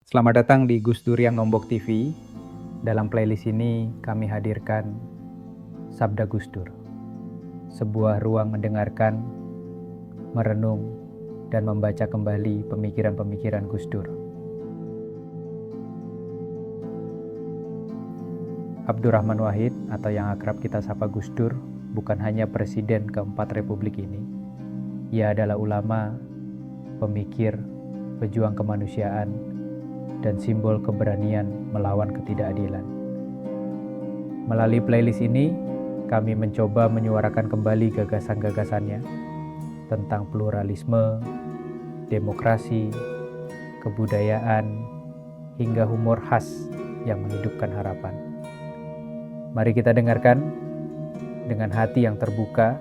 Selamat datang di Gus Dur yang Nombok TV. Dalam playlist ini kami hadirkan Sabda Gus Dur, sebuah ruang mendengarkan, merenung, dan membaca kembali pemikiran-pemikiran Gus Dur. Abdurrahman Wahid atau yang akrab kita sapa Gus Dur bukan hanya presiden keempat Republik ini. Ia adalah ulama, pemikir, pejuang kemanusiaan, dan simbol keberanian melawan ketidakadilan. Melalui playlist ini, kami mencoba menyuarakan kembali gagasan-gagasannya tentang pluralisme, demokrasi, kebudayaan, hingga humor khas yang menghidupkan harapan. Mari kita dengarkan dengan hati yang terbuka,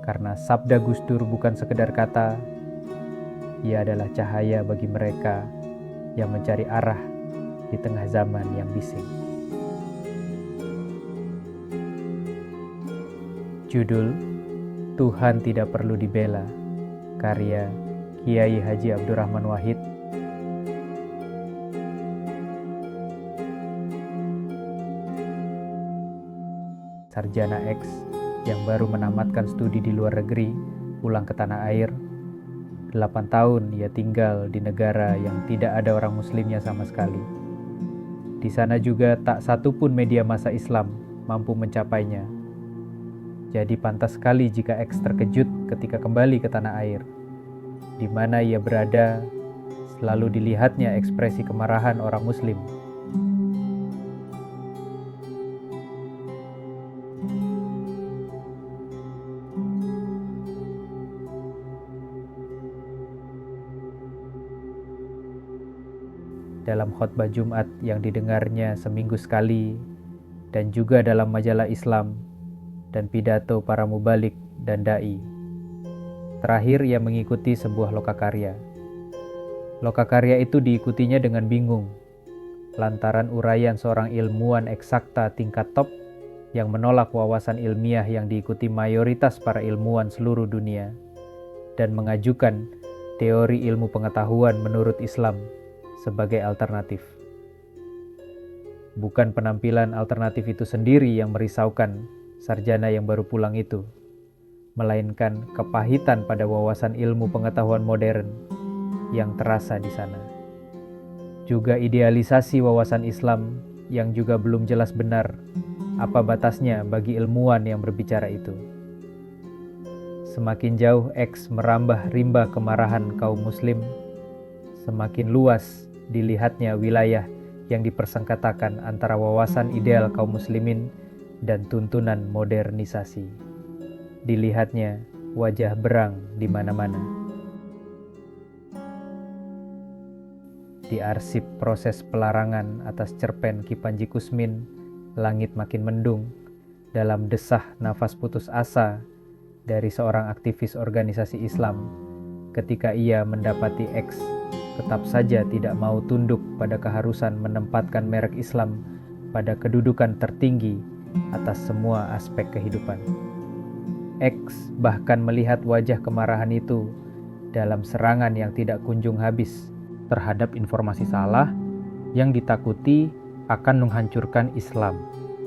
karena sabda Gus Dur bukan sekedar kata, ia adalah cahaya bagi mereka yang mencari arah di tengah zaman yang bising. Judul Tuhan Tidak Perlu Dibela, karya Kiai Haji Abdurrahman Wahid. Sarjana X yang baru menamatkan studi di luar negeri, pulang ke tanah air. 8 tahun ia tinggal di negara yang tidak ada orang muslimnya sama sekali. Di sana juga tak satu pun media massa Islam mampu mencapainya. Jadi pantas sekali jika X terkejut ketika kembali ke tanah air. Di mana ia berada, selalu dilihatnya ekspresi kemarahan orang muslim. Dalam khotbah Jumat yang didengarnya seminggu sekali, dan juga dalam majalah Islam dan pidato para mubalik dan da'i. Terakhir ia mengikuti sebuah lokakarya. Lokakarya itu diikutinya dengan bingung, lantaran uraian seorang ilmuwan eksakta tingkat top yang menolak wawasan ilmiah yang diikuti mayoritas para ilmuwan seluruh dunia, dan mengajukan teori ilmu pengetahuan menurut Islam sebagai alternatif. Bukan penampilan alternatif itu sendiri yang merisaukan sarjana yang baru pulang itu, melainkan kepahitan pada wawasan ilmu pengetahuan modern yang terasa di sana. Juga idealisasi wawasan Islam yang juga belum jelas benar apa batasnya bagi ilmuwan yang berbicara itu. Semakin jauh X merambah rimba kemarahan kaum muslim, semakin luas dilihatnya wilayah yang dipersengketakan antara wawasan ideal kaum muslimin dan tuntunan modernisasi. Dilihatnya wajah berang di mana-mana. Di arsip proses pelarangan atas cerpen Ki Panji Kusmin, langit makin mendung, dalam desah nafas putus asa dari seorang aktivis organisasi Islam ketika ia mendapati X tetap saja tidak mau tunduk pada keharusan menempatkan merek Islam pada kedudukan tertinggi atas semua aspek kehidupan. X bahkan melihat wajah kemarahan itu dalam serangan yang tidak kunjung habis terhadap informasi salah yang ditakuti akan menghancurkan Islam,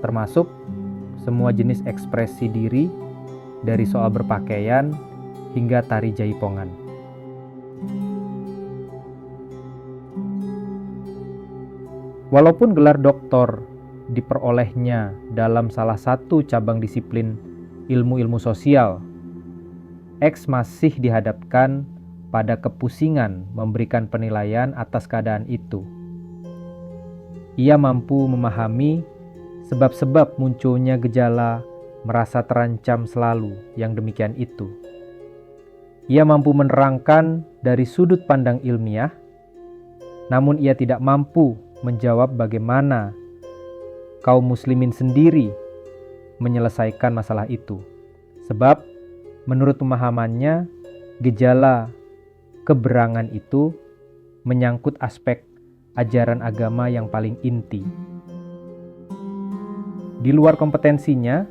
termasuk semua jenis ekspresi diri dari soal berpakaian hingga tari jaipongan. Walaupun gelar doktor diperolehnya dalam salah satu cabang disiplin ilmu-ilmu sosial, X masih dihadapkan pada kepusingan memberikan penilaian atas keadaan itu. Ia mampu memahami sebab-sebab munculnya gejala merasa terancam selalu yang demikian itu. Ia mampu menerangkan dari sudut pandang ilmiah, namun ia tidak mampu menjawab bagaimana kaum muslimin sendiri menyelesaikan masalah itu. Sebab menurut pemahamannya, gejala keberangan itu menyangkut aspek ajaran agama yang paling inti. Di luar kompetensinya,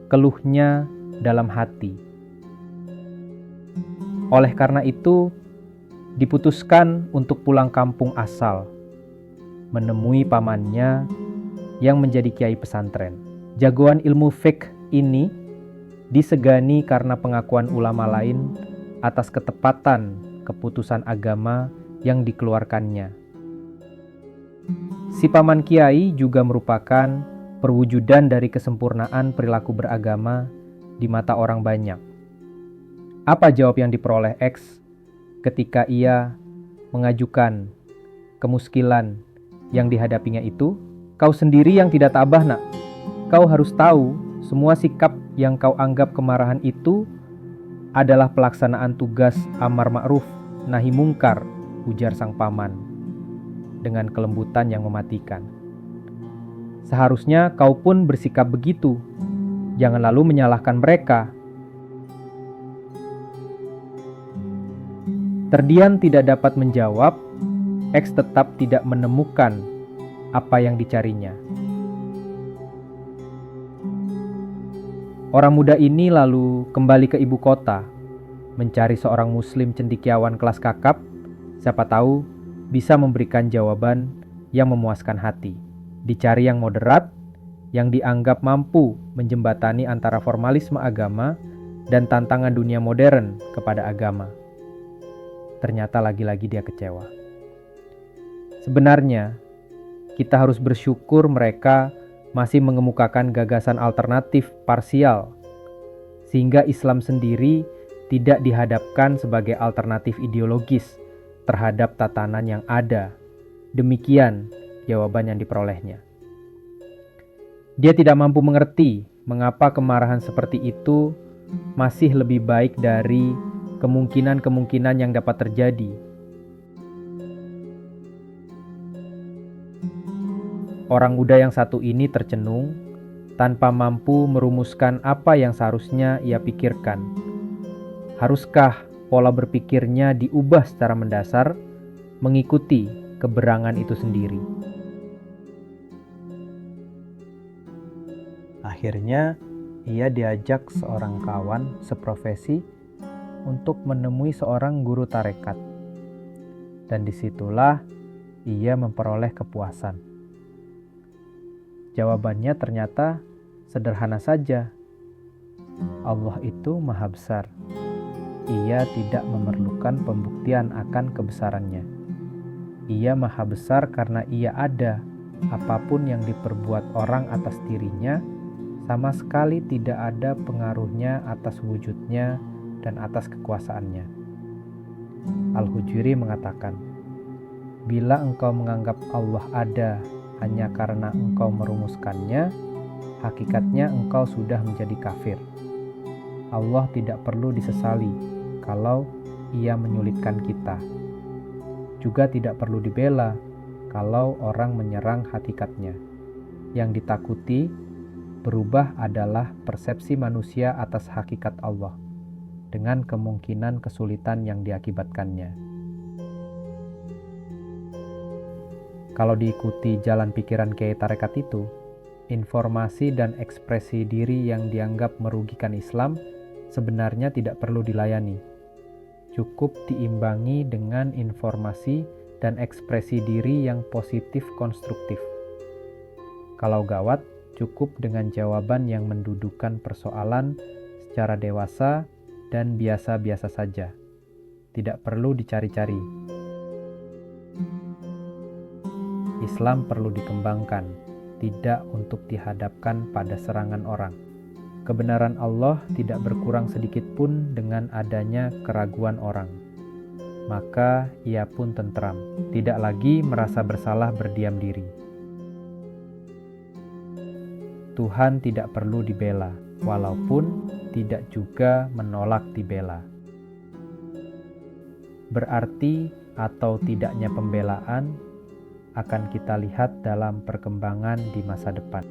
keluhnya dalam hati. Oleh karena itu, diputuskan untuk pulang kampung asal, menemui pamannya yang menjadi kiai pesantren. Jagoan ilmu fiqh ini disegani karena pengakuan ulama lain atas ketepatan keputusan agama yang dikeluarkannya. Si paman kiai juga merupakan perwujudan dari kesempurnaan perilaku beragama di mata orang banyak. Apa jawab yang diperoleh X ketika ia mengajukan kemuskilan yang dihadapinya itu? Kau sendiri yang tidak tabah, nak. Kau harus tahu semua sikap yang kau anggap kemarahan itu adalah pelaksanaan tugas amar ma'ruf nahi mungkar, ujar sang paman dengan kelembutan yang mematikan. Seharusnya kau pun bersikap begitu. Jangan lalu menyalahkan mereka. Terdian tidak dapat menjawab, X tetap tidak menemukan apa yang dicarinya. Orang muda ini lalu kembali ke ibu kota, mencari seorang muslim cendekiawan kelas kakap, siapa tahu bisa memberikan jawaban yang memuaskan hati. Dicari yang moderat, yang dianggap mampu menjembatani antara formalisme agama dan tantangan dunia modern kepada agama. Ternyata lagi-lagi dia kecewa. Sebenarnya, kita harus bersyukur mereka masih mengemukakan gagasan alternatif parsial, sehingga Islam sendiri tidak dihadapkan sebagai alternatif ideologis terhadap tatanan yang ada. Demikian jawaban yang diperolehnya. Dia tidak mampu mengerti mengapa kemarahan seperti itu masih lebih baik dari kemungkinan-kemungkinan yang dapat terjadi. Orang muda yang satu ini tercenung, tanpa mampu merumuskan apa yang seharusnya ia pikirkan. Haruskah pola berpikirnya diubah secara mendasar, mengikuti keberangan itu sendiri? Akhirnya, ia diajak seorang kawan seprofesi untuk menemui seorang guru tarekat. Dan disitulah ia memperoleh kepuasan. Jawabannya ternyata sederhana saja. Allah itu maha besar. Ia tidak memerlukan pembuktian akan kebesarannya. Ia maha besar karena ia ada. Apapun yang diperbuat orang atas dirinya, sama sekali tidak ada pengaruhnya atas wujudnya dan atas kekuasaannya. Al-Hujri mengatakan, bila engkau menganggap Allah ada hanya karena engkau merumuskannya, hakikatnya engkau sudah menjadi kafir. Allah tidak perlu disesali kalau ia menyulitkan kita. Juga tidak perlu dibela kalau orang menyerang hakikatnya. Yang ditakuti berubah adalah persepsi manusia atas hakikat Allah, dengan kemungkinan kesulitan yang diakibatkannya. Kalau diikuti jalan pikiran kiai tarekat itu, informasi dan ekspresi diri yang dianggap merugikan Islam sebenarnya tidak perlu dilayani. Cukup diimbangi dengan informasi dan ekspresi diri yang positif konstruktif. Kalau gawat, cukup dengan jawaban yang mendudukan persoalan secara dewasa dan biasa-biasa saja. Tidak perlu dicari-cari. Islam perlu dikembangkan, tidak untuk dihadapkan pada serangan orang. Kebenaran Allah tidak berkurang sedikit pun dengan adanya keraguan orang. Maka ia pun tentram, tidak lagi merasa bersalah berdiam diri. Tuhan tidak perlu dibela, walaupun tidak juga menolak dibela. Berarti atau tidaknya pembelaan akan kita lihat dalam perkembangan di masa depan.